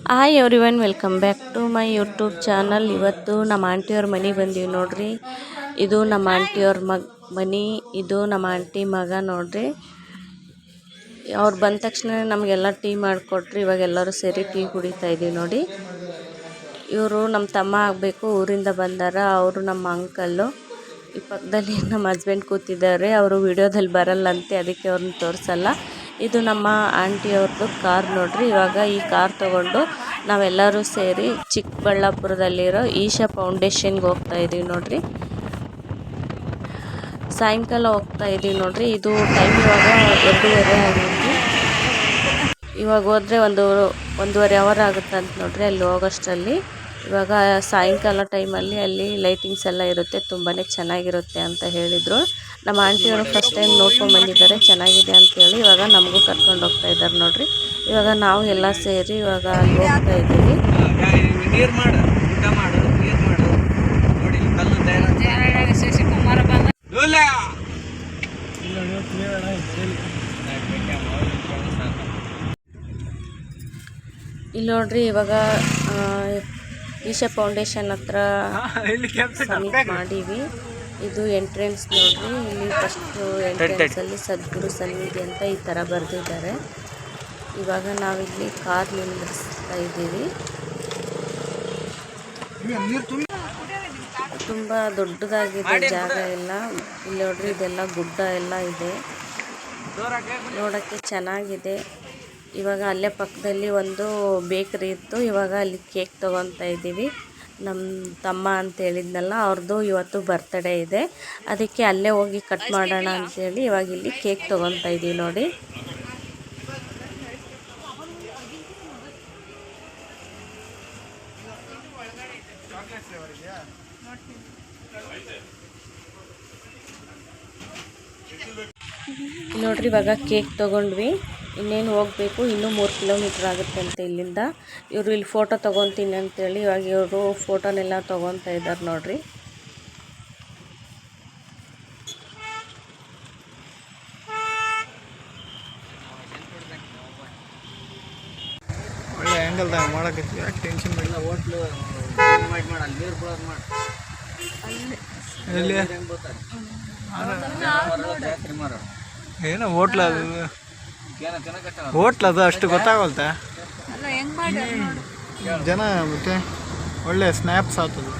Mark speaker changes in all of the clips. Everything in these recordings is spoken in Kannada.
Speaker 1: Hi everyone, welcome back to my YouTube channel. ಇವತ್ತು ನಮ್ಮ ಆಂಟಿಯವ್ರ ಮನೆಗೆ ಬಂದೀವಿ ನೋಡ್ರಿ. ಇದು ನಮ್ಮ ಆಂಟಿಯವ್ರ ಮನೆ, ಇದು ನಮ್ಮ ಆಂಟಿ ಮಗ ನೋಡ್ರಿ. ಅವ್ರು ಬಂದ ತಕ್ಷಣ ನಮಗೆಲ್ಲ ಟೀ ಮಾಡಿಕೊಟ್ರಿ. ಇವಾಗ ಎಲ್ಲರೂ ಸೇರಿ ಟೀ ಕುಡಿತಾ ಇದ್ದೀವಿ ನೋಡಿ. ಇವರು ನಮ್ಮ ತಮ್ಮ ಆಗಬೇಕು, ಊರಿಂದ ಬಂದಾರ. ಅವರು ನಮ್ಮ ಅಂಕಲ್ಲು. ಈ ಪಕ್ಕದಲ್ಲಿ ನಮ್ಮ ಹಸ್ಬೆಂಡ್ ಕೂತಿದ್ದಾರೆ. ಅವರು ವಿಡಿಯೋದಲ್ಲಿ ಬರಲ್ಲಂತೆ, ಅದಕ್ಕೆ ಅವ್ರನ್ನ ತೋರಿಸಲ್ಲ. ಇದು ನಮ್ಮ ಆಂಟಿಯವ್ರದ್ದು ಕಾರ್ ನೋಡ್ರಿ. ಇವಾಗ ಈ ಕಾರ್ ತಗೊಂಡು ನಾವೆಲ್ಲರೂ ಸೇರಿ ಚಿಕ್ಕಬಳ್ಳಾಪುರದಲ್ಲಿರೋ ಈಶಾ ಫೌಂಡೇಶನ್ಗೆ ಹೋಗ್ತಾ ಇದ್ದೀವಿ ನೋಡ್ರಿ. ಸಾಯಂಕಾಲ ಹೋಗ್ತಾ ಇದ್ದೀವಿ ನೋಡ್ರಿ. ಇದು ಟೈಮ್ ಇವಾಗ 2:30 ಆಗಿತ್ತು. ಇವಾಗ ಹೋದರೆ 1.5 ಅವರ್ ಆಗುತ್ತೆ ಅಂತ ನೋಡ್ರಿ ಅಲ್ಲಿ ಹೋಗೋಷ್ಟರಲ್ಲಿ. ಇವಾಗ ಸಾಯಂಕಾಲ ಟೈಮಲ್ಲಿ ಅಲ್ಲಿ ಲೈಟಿಂಗ್ಸ್ ಎಲ್ಲ ಇರುತ್ತೆ, ತುಂಬಾ ಚೆನ್ನಾಗಿರುತ್ತೆ ಅಂತ ಹೇಳಿದರು. ನಮ್ಮ ಆಂಟಿಯವರು ಫಸ್ಟ್ ಟೈಮ್ ನೋಡ್ಕೊಂಡು ಬಂದಿದ್ದಾರೆ, ಚೆನ್ನಾಗಿದೆ ಅಂತೇಳಿ. ಇವಾಗ ನಮಗೂ ಕರ್ಕೊಂಡು ಹೋಗ್ತಾ ಇದ್ದಾರೆ ನೋಡ್ರಿ. ಇವಾಗ ನಾವು ಎಲ್ಲ ಸೇರಿ ಇವಾಗ ಅಲ್ಲಿ ಹೋಗ್ತಾ ಇದ್ದೀವಿ. ಇಲ್ಲಿ ನೋಡ್ರಿ, ಇವಾಗ ಈಶಾ ಫೌಂಡೇಶನ್ ಹತ್ರ ಮಾಡೀವಿ. ಇದು ಎಂಟ್ರೆನ್ಸ್ ನೋಡ್ರಿ. ಇಲ್ಲಿ ಫಸ್ಟ್ ಎಂಟ್ರೆನ್ಸಲ್ಲಿ ಸದ್ಗುರು ಸನ್ನಿಧಿ ಅಂತ ಈ ಥರ ಬರೆದಿದ್ದಾರೆ. ಇವಾಗ ನಾವಿಲ್ಲಿ ಕಾರ್ ನಿಲ್ಲಿಸ್ತಾ ಇದ್ದೀವಿ. ತುಂಬ ದೊಡ್ಡದಾಗಿದೆ ಜಾಗ ಎಲ್ಲ. ಇಲ್ಲಿ ನೋಡ್ರಿ, ಇದೆಲ್ಲ ಗುಡ್ಡ ಎಲ್ಲ ಇದೆ, ನೋಡೋಕ್ಕೆ ಚೆನ್ನಾಗಿದೆ. ಇವಾಗ ಅಲ್ಲೇ ಪಕ್ಕದಲ್ಲಿ ಒಂದು ಬೇಕ್ರಿ ಇತ್ತು. ಇವಾಗ ಅಲ್ಲಿ ಕೇಕ್ ತೊಗೊತಾ ಇದ್ದೀವಿ. ನಮ್ಮ ತಮ್ಮ ಅಂತ ಹೇಳಿದ್ನಲ್ಲ, ಅವ್ರದ್ದು ಇವತ್ತು ಬರ್ತ್ಡೇ ಇದೆ, ಅದಕ್ಕೆ ಅಲ್ಲೇ ಹೋಗಿ ಕಟ್ ಮಾಡೋಣ ಅಂಥೇಳಿ ಇವಾಗ ಇಲ್ಲಿ ಕೇಕ್ ತೊಗೊತಾ ಇದ್ದೀವಿ ನೋಡಿ. ನೋಡ್ರಿ, ಇವಾಗ ಕೇಕ್ ತೊಗೊಂಡ್ವಿ. ಇನ್ನೇನು ಹೋಗಬೇಕು, ಇನ್ನೂ 3 ಕಿಲೋಮೀಟ್ರ್ ಆಗುತ್ತೆ ಅಂತ ಇಲ್ಲಿಂದ. ಇವರು ಇಲ್ಲಿ ಫೋಟೋ ತೊಗೊತೀನಿ ಅಂತೇಳಿ ಇವಾಗ ಇವರು ಫೋಟೋನೆಲ್ಲ ತೊಗೊತಾ ಇದ್ದಾರೆ ನೋಡ್ರಿ.
Speaker 2: ಒಳ್ಳೆ ಆ್ಯಂಗಲ್ದಾಗ ಮಾಡೋಕೆ ಯಾಕೆ ಟೆನ್ಷನ್ ಮಾಡಿಲ್ಲ. ಹೋಟ್ಲು ಎಲ್ಲಿ ಏನೋ ಹೋಟ್ಲ ಅದು, ಹೋಟ್ಲ ಅದು ಅಷ್ಟು ಗೊತ್ತಾಗಲ್ತ ಜನ. ಮತ್ತೆ ಒಳ್ಳೆ ಸ್ನ್ಯಾಪ್ಸ್ ಆಗ್ತದೆ,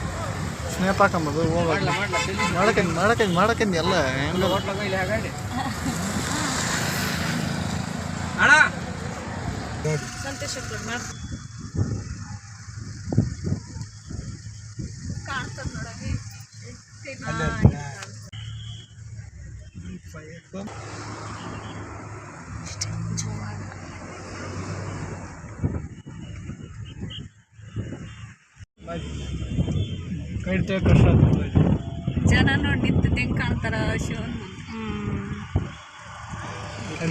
Speaker 2: ಸ್ನ್ಯಾಪ್ ಹಾಕೊಂಬೋದು. ಮಾಡಕಂದು ಎಲ್ಲ ಹೆಂಗ ಕೈ ಕಷ್ಟ
Speaker 3: ಜನ ನೋಡಿ ನಿಂತಿದ್ದು ಹೆಂಗೆ ಕಾಣ್ತಾರ ಶೋ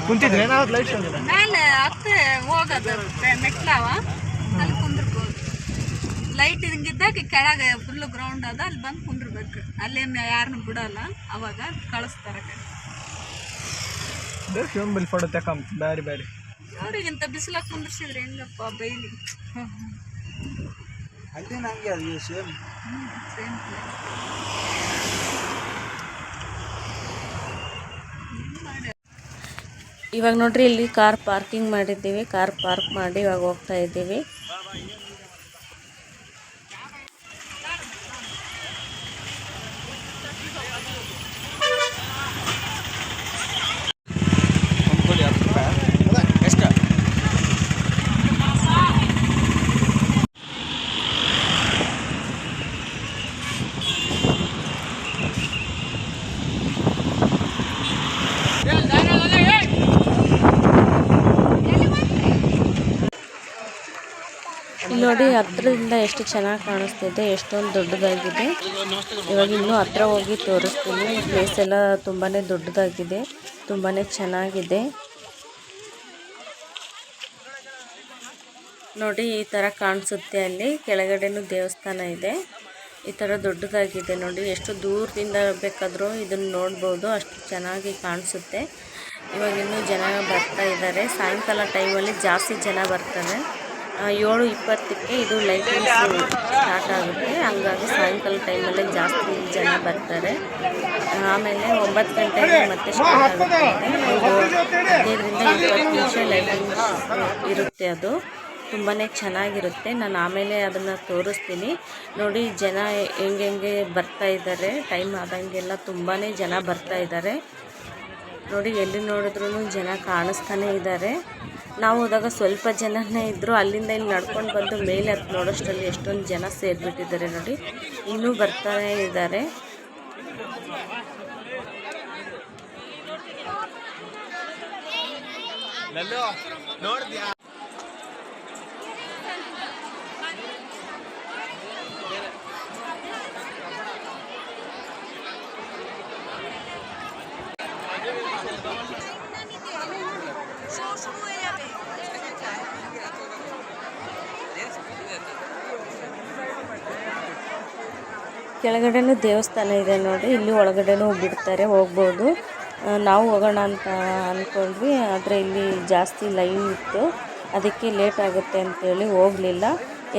Speaker 2: ಕುಂತಿದ್ರೆ ಲೈಟ್
Speaker 3: ಮೇಲೆ ಹತ್ತೆ ಹೋಗೋದು ಮೆಟ್ಲಾವ ಅಲ್ಲಿ ಕುಂದಿರ್ಬೋದು. ಲೈಟ್ ಹಿಂಗಿದ್ದಾಗ ಕೆಳಗೆ ಫುಲ್ಲು ಗ್ರೌಂಡ್ ಅದ, ಅಲ್ಲಿ ಬಂದು ಕುಂದಿರ್ಬೇಕು. ಅಲ್ಲೇನು ಯಾರನ್ನು ಬಿಡೋಲ್ಲ, ಅವಾಗ ಕಳಿಸ್ತಾರೆ.
Speaker 2: ಶಿವಂಬಲ್ಲಿ ಫೋಟೋ ತಕೊಂಬ ಬ್ಯಾರಿ ಬ್ಯಾರಿ.
Speaker 3: ಅವ್ರಿಗಿಂತ ಬಿಸಿಲಾಗ ಕುಂದಿರ್ಸಿದ್ರೆ ಹೆಂಗಪ್ಪ ಬೈಲಿ.
Speaker 2: ಅದೇ ನಂಗೆ ಅದು ಸೇಮ್
Speaker 3: ಸೇಮ್.
Speaker 1: ಇವಾಗ ನೋಡ್ರಿ, ಇಲ್ಲಿ ಕಾರ್ ಪಾರ್ಕಿಂಗ್ ಮಾಡಿದ್ದೀವಿ. ಕಾರ್ ಪಾರ್ಕ್ ಮಾಡಿ ಇವಾಗ ಹೋಗ್ತಾ ಇದ್ದೀವಿ. ಇಲ್ಲಿ ನೋಡಿ, ಹತ್ರದಿಂದ ಎಷ್ಟು ಚೆನ್ನಾಗಿ ಕಾಣಿಸ್ತಿದೆ, ಎಷ್ಟೊಂದು ದೊಡ್ಡದಾಗಿದೆ. ಇವಾಗ ಇನ್ನೂ ಹತ್ರ ಹೋಗಿ ತೋರಿಸ್ತೀನಿ. ಪ್ಲೇಸ್ ಎಲ್ಲ ತುಂಬಾ ದೊಡ್ಡದಾಗಿದೆ, ತುಂಬಾ ಚೆನ್ನಾಗಿದೆ ನೋಡಿ. ಈ ಥರ ಕಾಣಿಸುತ್ತೆ. ಅಲ್ಲಿ ಕೆಳಗಡೆನೂ ದೇವಸ್ಥಾನ ಇದೆ. ಈ ಥರ ದೊಡ್ಡದಾಗಿದೆ ನೋಡಿ. ಎಷ್ಟು ದೂರದಿಂದ ಬೇಕಾದರೂ ಇದನ್ನು ನೋಡ್ಬೋದು, ಅಷ್ಟು ಚೆನ್ನಾಗಿ ಕಾಣಿಸುತ್ತೆ. ಇವಾಗ ಇನ್ನೂ ಜನ ಬರ್ತಾ ಇದ್ದಾರೆ. ಸಾಯಂಕಾಲ ಟೈಮಲ್ಲಿ ಜಾಸ್ತಿ ಜನ ಬರ್ತಾರೆ, 7:20ಕ್ಕೆ ಇದು ಲೈಟಿಂಗ್ಸ್ ಸ್ಟಾರ್ಟ್ ಆಗುತ್ತೆ. ಹಂಗಾಗಿ ಸಾಯಂಕಾಲ ಟೈಮಲ್ಲೇ ಜಾಸ್ತಿ ಜನ ಬರ್ತಾರೆ. ಆಮೇಲೆ 9 ಗಂಟೆಗೆ ಮತ್ತೆ ಸ್ಟಾರ್ಟ್ ಆಗುತ್ತೆ. 15ರಿಂದ 20 ನಿಮಿಷ ಲೈಟಿಂಗ್ಸ್ ಇರುತ್ತೆ. ಅದು ತುಂಬಾ ಚೆನ್ನಾಗಿರುತ್ತೆ. ನಾನು ಆಮೇಲೆ ಅದನ್ನು ತೋರಿಸ್ತೀನಿ. ನೋಡಿ ಜನ ಹೆಂಗೆ ಬರ್ತಾ ಇದ್ದಾರೆ. ಟೈಮ್ ಆದಂಗೆಲ್ಲ ತುಂಬಾ ಜನ ಬರ್ತಾ ಇದ್ದಾರೆ. ನೋಡಿ ಎಲ್ಲಿ ನೋಡಿದ್ರೂ ಜನ ಕಾಣಿಸ್ತಾನೆ ಇದ್ದಾರೆ. ನಾವು ಹೋದಾಗ ಸ್ವಲ್ಪ ಜನನೇ ಇದ್ದರು. ಅಲ್ಲಿಂದ ಇಲ್ಲಿ ನಡ್ಕೊಂಡು ಬಂದು ಮೇಲೆ ಹತ್ತು ನೋಡೋಷ್ಟರಲ್ಲಿ ಎಷ್ಟೊಂದು ಜನ ಸೇರಿಬಿಟ್ಟಿದ್ದಾರೆ. ನೋಡಿ ಇನ್ನೂ ಬರ್ತಾನೆ ಇದ್ದಾರೆ. ಕೆಳಗಡೆನೂ ದೇವಸ್ಥಾನ ಇದೆ ನೋಡಿ. ಇಲ್ಲಿ ಒಳಗಡೆನೂ ಬಿಡ್ತಾರೆ, ಹೋಗ್ಬೋದು. ನಾವು ಹೋಗೋಣ ಅಂತ ಅಂದ್ಕೊಂಡ್ವಿ, ಆದರೆ ಇಲ್ಲಿ ಜಾಸ್ತಿ ಲೈನ್ ಇತ್ತು. ಅದಕ್ಕೆ ಲೇಟ್ ಆಗುತ್ತೆ ಅಂತೇಳಿ ಹೋಗಲಿಲ್ಲ.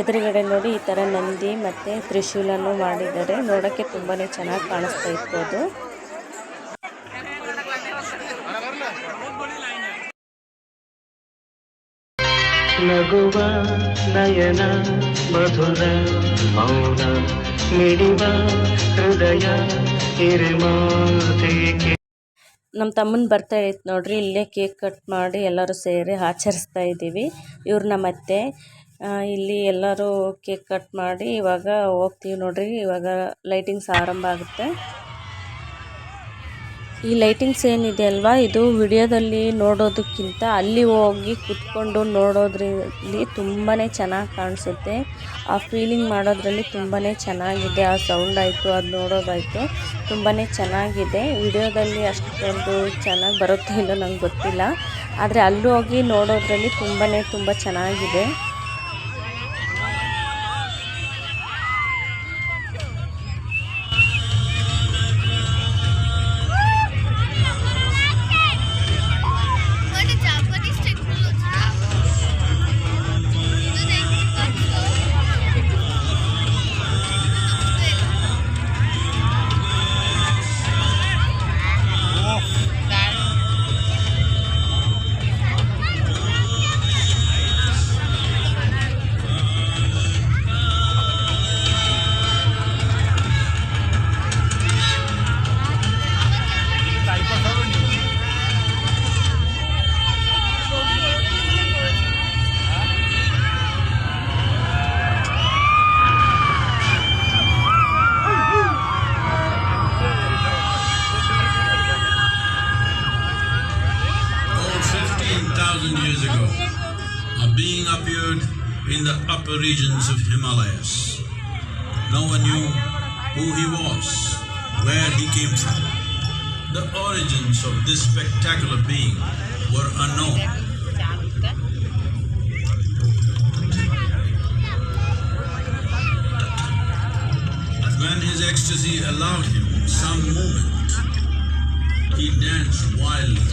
Speaker 1: ಎದುರುಗಡೆ ನೋಡಿ ಈ ಥರ ನಂದಿ ಮತ್ತು ತ್ರಿಶೂಲನೂ ಮಾಡಿದ್ದಾರೆ. ನೋಡೋಕ್ಕೆ ತುಂಬಾ ಚೆನ್ನಾಗಿ ಕಾಣಿಸ್ತಾ ಇತ್ತು ಅದು.
Speaker 4: ನಗುವ ನಯನ ಮಧುರ ಮೌನ ಮಿಡಿವ ಹೃದಯ ಹಿರಿಮಾತೆಗೆ.
Speaker 1: ನಮ್ಮ ತಮ್ಮನ ಬರ್ತಾ ಇತ್ತು ನೋಡ್ರಿ. ಇಲ್ಲೇ ಕೇಕ್ ಕಟ್ ಮಾಡಿ ಎಲ್ಲರೂ ಸೇರಿ ಆಚರಿಸ್ತಾ ಇದ್ದೀವಿ. ಇವ್ರು ನಮ್ಮ ಅತ್ತೆ. ಇಲ್ಲಿ ಎಲ್ಲರೂ ಕೇಕ್ ಕಟ್ ಮಾಡಿ ಇವಾಗ ಹೋಗ್ತೀವಿ ನೋಡ್ರಿ. ಇವಾಗ ಲೈಟಿಂಗ್ಸ್ ಆರಂಭ ಆಗುತ್ತೆ. ಈ ಲೈಟಿಂಗ್ಸ್ ಏನಿದೆ ಅಲ್ವಾ, ಇದು ವಿಡಿಯೋದಲ್ಲಿ ನೋಡೋದಕ್ಕಿಂತ ಅಲ್ಲಿ ಹೋಗಿ ಕುತ್ಕೊಂಡು ನೋಡೋದ್ರಲ್ಲಿ ತುಂಬಾ ಚೆನ್ನಾಗಿ ಕಾಣಿಸುತ್ತೆ. ಆ ಫೀಲಿಂಗ್ ಮಾಡೋದ್ರಲ್ಲಿ ತುಂಬಾ ಚೆನ್ನಾಗಿದೆ. ಆ ಸೌಂಡ್ ಆಯಿತು, ಅದು ನೋಡೋದಾಯಿತು, ತುಂಬಾ ಚೆನ್ನಾಗಿದೆ. ವಿಡಿಯೋದಲ್ಲಿ ಅಷ್ಟೊಂದು ಚೆನ್ನಾಗಿ ಬರುತ್ತೋ ಇಲ್ಲೋ ನಂಗೆ ಗೊತ್ತಿಲ್ಲ. ಆದರೆ ಅಲ್ಲಿ ಹೋಗಿ ನೋಡೋದ್ರಲ್ಲಿ ತುಂಬ ಚೆನ್ನಾಗಿದೆ.
Speaker 5: Years ago, a being appeared in the upper regions of Himalayas. No one knew who he was, where he came from. The origins of this spectacular being were unknown. When his ecstasy allowed him some movement, he danced wildly.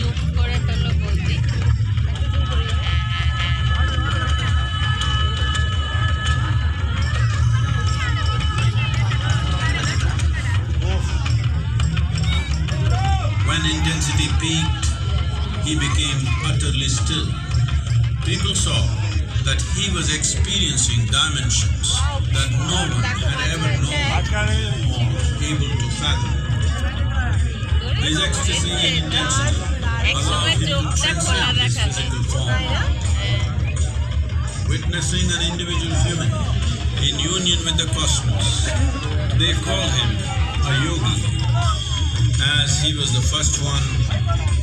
Speaker 5: When intensity peaked, he became utterly still. People saw that he was experiencing dimensions that no one had ever known or able to fathom. His ecstasy and intensity allowed him to transcend his physical form. Witnessing an individual human in union with the cosmos, they called him a yogi, as he was the first one,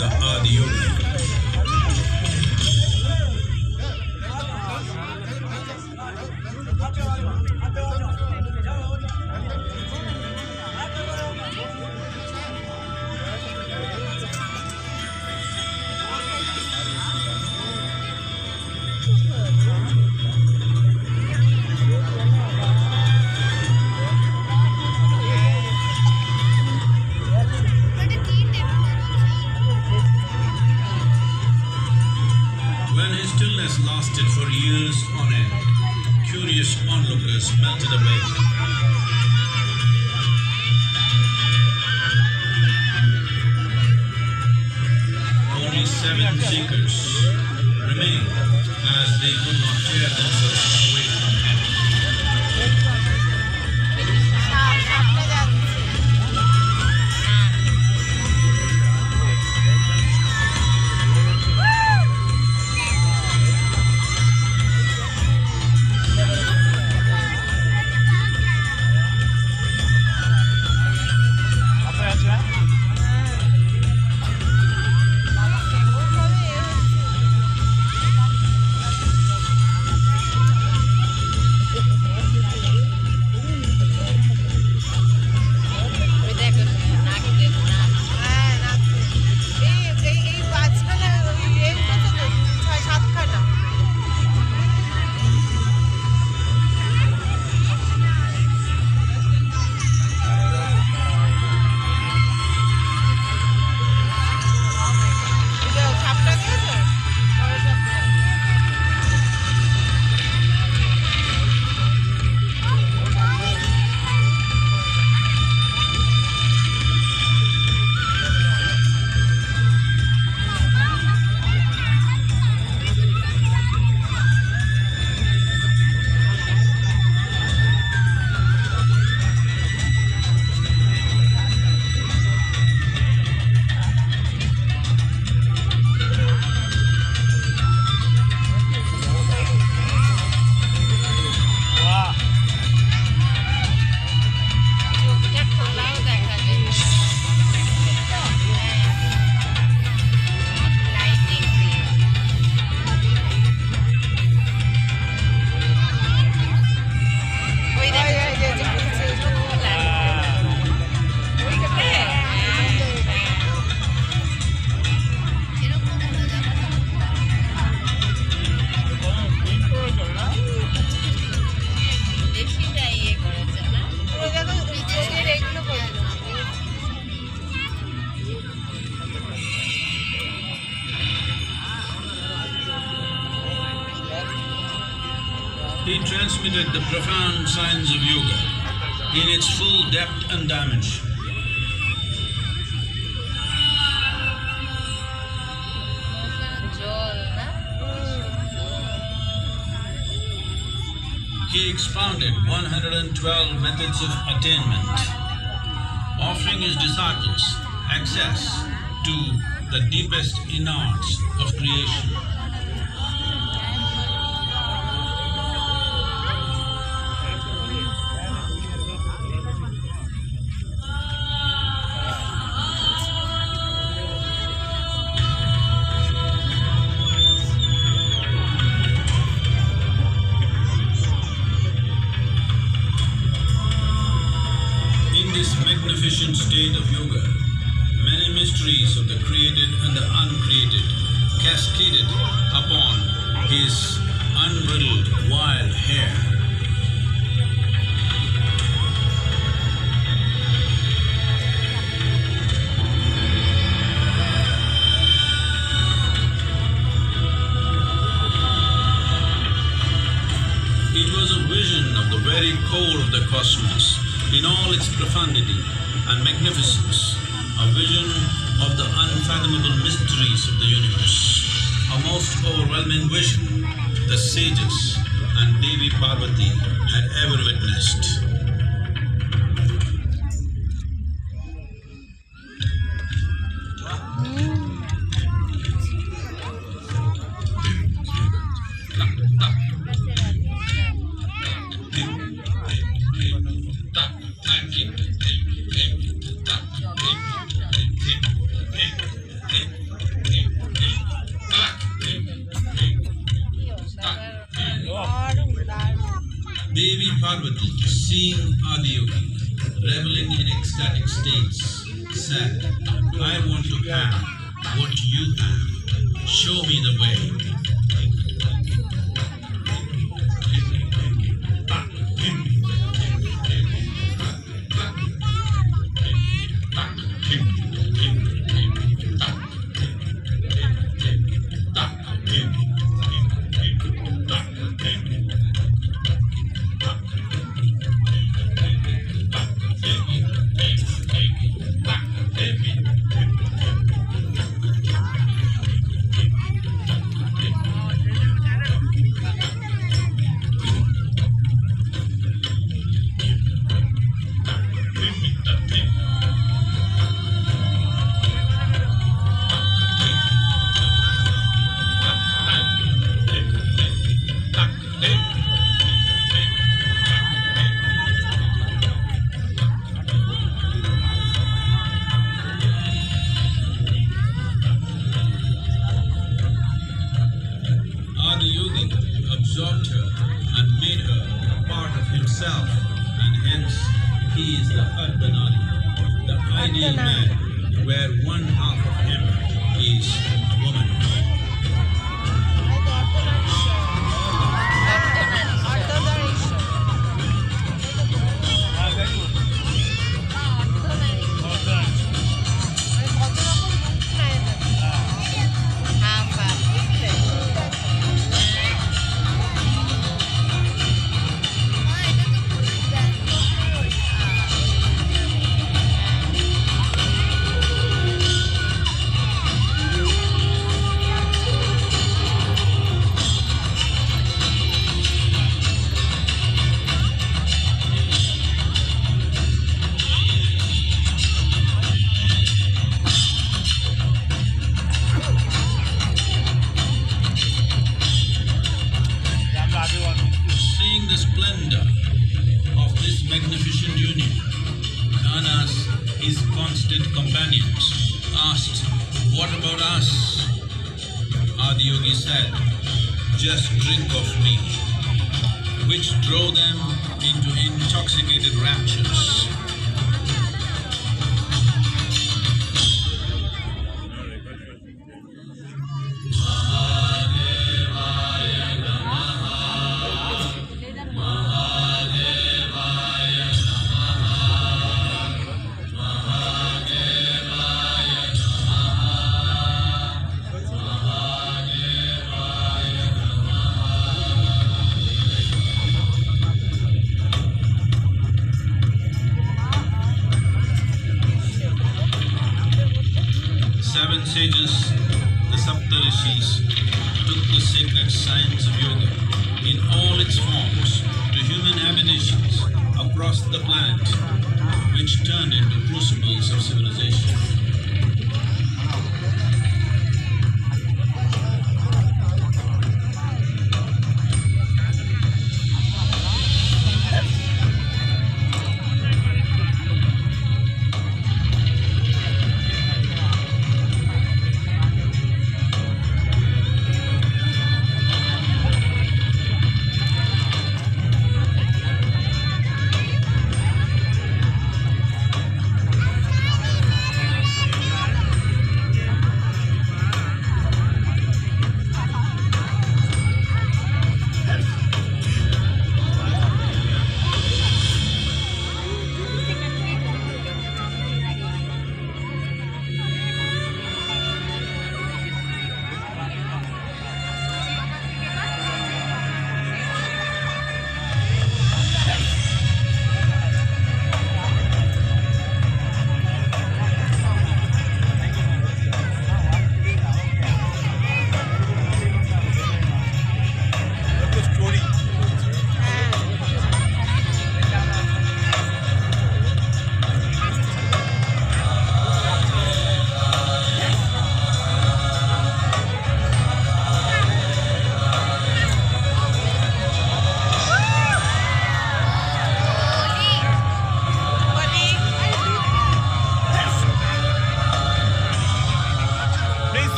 Speaker 5: the Adi Yogi. barriers melted away. Only 7 seekers remained as they could not tear themselves away from heaven. He transmitted the profound science of yoga in its full depth and dimension. He expounded 112 methods of attainment, offering his disciples access to the deepest innards of creation. Magnificent state of yoga, many mysteries of the created and the uncreated cascaded upon his unbridled wild hair. It was a vision of the very core of the cosmos in all its profundity and magnificence, a vision of the unfathomable mysteries of the universe, a most overwhelming vision the sages and Devi Parvati had ever witnessed. Devi Parvati, seeing Adiyogi, reveling in ecstatic states, said, I want to have what you have. Show me the way. himself, and hence he is the Ardhanari, the ideal man, where one half of him is woman. Seeing the splendor of this magnificent union, Anas, his constant companions, asked, "What about us?" Adiyogi said, "Just drink of me," which drove them into intoxicated raptures. Seven sages, the Saptarishis, took the sacred science of yoga in all its forms to human habitations across the planet, which turned into crucibles of civilization.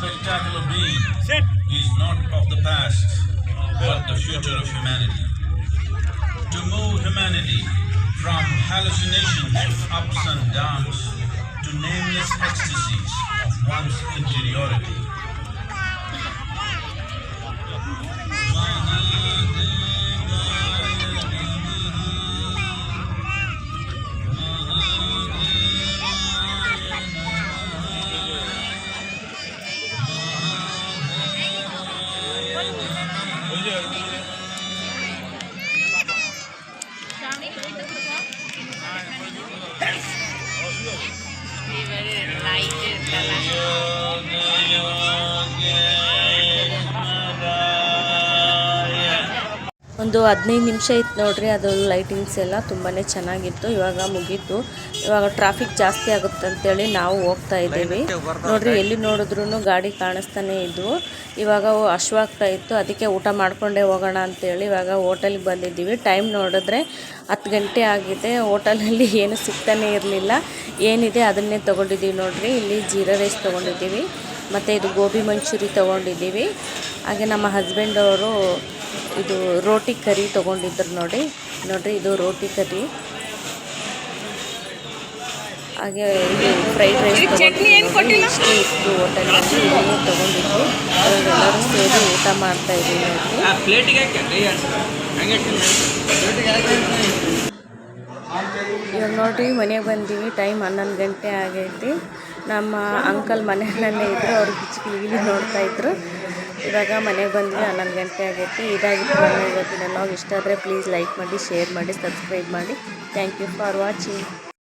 Speaker 5: Spectacular being is not of the past, but the future of humanity. To move humanity from hallucinations of ups and downs to nameless ecstasies of one's interiority.
Speaker 1: ಒಂದು 15 ನಿಮಿಷ ಇತ್ತು ನೋಡ್ರಿ, ಅದು ಲೈಟಿಂಗ್ಸ್ ಎಲ್ಲ ತುಂಬಾ ಚೆನ್ನಾಗಿತ್ತು. ಇವಾಗ ಮುಗೀತು. ಇವಾಗ ಟ್ರಾಫಿಕ್ ಜಾಸ್ತಿ ಆಗುತ್ತೆ ಅಂತೇಳಿ ನಾವು ಹೋಗ್ತಾ ಇದ್ದೀವಿ ನೋಡ್ರಿ. ಎಲ್ಲಿ ನೋಡಿದ್ರೂ ಗಾಡಿ ಕಾಣಿಸ್ತಾನೆ ಇದ್ವು. ಇವಾಗ ಹಶ್ವಾಗ್ತಾ ಇತ್ತು, ಅದಕ್ಕೆ ಊಟ ಮಾಡ್ಕೊಂಡೇ ಹೋಗೋಣ ಅಂತೇಳಿ ಇವಾಗ ಹೋಟೆಲ್ಗೆ ಬಂದಿದ್ದೀವಿ. ಟೈಮ್ ನೋಡಿದ್ರೆ 10 ಗಂಟೆ ಆಗಿದೆ. ಹೋಟೆಲಲ್ಲಿ ಏನು ಸಿಗ್ತಾನೆ ಇರಲಿಲ್ಲ. ಏನಿದೆ ಅದನ್ನೇ ತೊಗೊಂಡಿದ್ದೀವಿ ನೋಡ್ರಿ. ಇಲ್ಲಿ ಜೀರಾ ರೈಸ್ ತೊಗೊಂಡಿದ್ದೀವಿ, ಮತ್ತು ಇದು ಗೋಬಿ ಮಂಚೂರಿ ತೊಗೊಂಡಿದ್ದೀವಿ. ಹಾಗೆ ನಮ್ಮ ಹಸ್ಬೆಂಡ್ ಅವರು ಇದು ರೋಟಿ ಕರಿ ತೊಗೊಂಡಿದ್ರು ನೋಡಿ. ನೋಡ್ರಿ ಇದು ರೋಟಿ ಕರಿ, ಹಾಗೆ ಇದು ಫ್ರೈಡ್ ರೈಸ್ ತೊಗೊಂಡಿದ್ವಿ. ಇಷ್ಟೇ ಇತ್ತು ಹೋಟೆಲ್ನಲ್ಲಿ, ಇದನ್ನು ತೊಗೊಂಡಿದ್ವಿ. ಎಲ್ಲರೂ ಸೇರಿ ಊಟ ಮಾಡ್ತಾ ಇದ್ದೀವಿ ನೋಡ್ರಿ. ಇವಾಗ ನೋಡ್ರಿ ಮನೆಗೆ ಬಂದೀವಿ. ಟೈಮ್ 11 ಗಂಟೆ ಆಗೈತಿ. ನಮ್ಮ ಅಂಕಲ್ ಮನೆಯಲ್ಲೇ ಇದ್ದರು, ಅವ್ರು ಕಿಚ್ಕಿಲಿ ನೋಡ್ತಾ ಇದ್ರು. ಇವಾಗ ಮನೆಗೆ ಬಂದ್ವಿ, 11 ಗಂಟೆ ಆಗೈತಿ. ಇದಾಗಿತ್ತು ನನ್ನ ಇವತ್ತಿನ ವ್ಲಾಗ್. ಇಷ್ಟ ಆದರೆ ಪ್ಲೀಸ್ ಲೈಕ್ ಮಾಡಿ, ಶೇರ್ ಮಾಡಿ, ಸಬ್ಸ್ಕ್ರೈಬ್ ಮಾಡಿ. Thank you for watching.